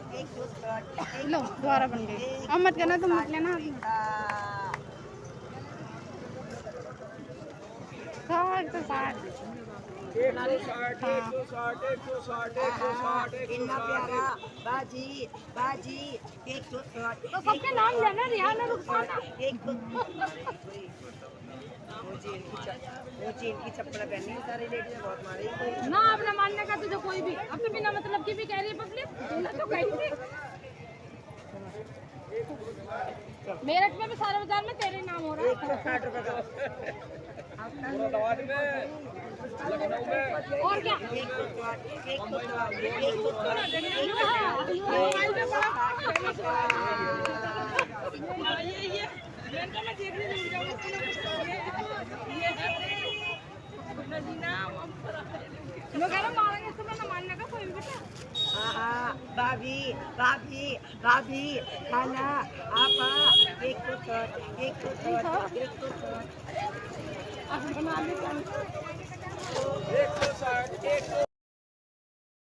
लो दोबारा बन गई। अब मत करना, तुम मत लेना। साठ तो साठ। 160 इतना प्यारा बाजी बाजी 160 तो सबके नाम लेना, रिहाना रुखसाना। वो चीन की चप्पल पहनी है सारी लेडीज बहुत मारी ना अपना मानने का तुझे कोई भी, अब तो बिना मतलब की भी कह रही है पब्लिक, तो कही थी मेरठ में भी सारे बाजार में तेरे नाम हो रहा है। 160 रुपए का और क्या मारेंगे इसको ना मानने का कोई भी बेटा। भाभी भाभी भाभी खाना आपा 160 160 160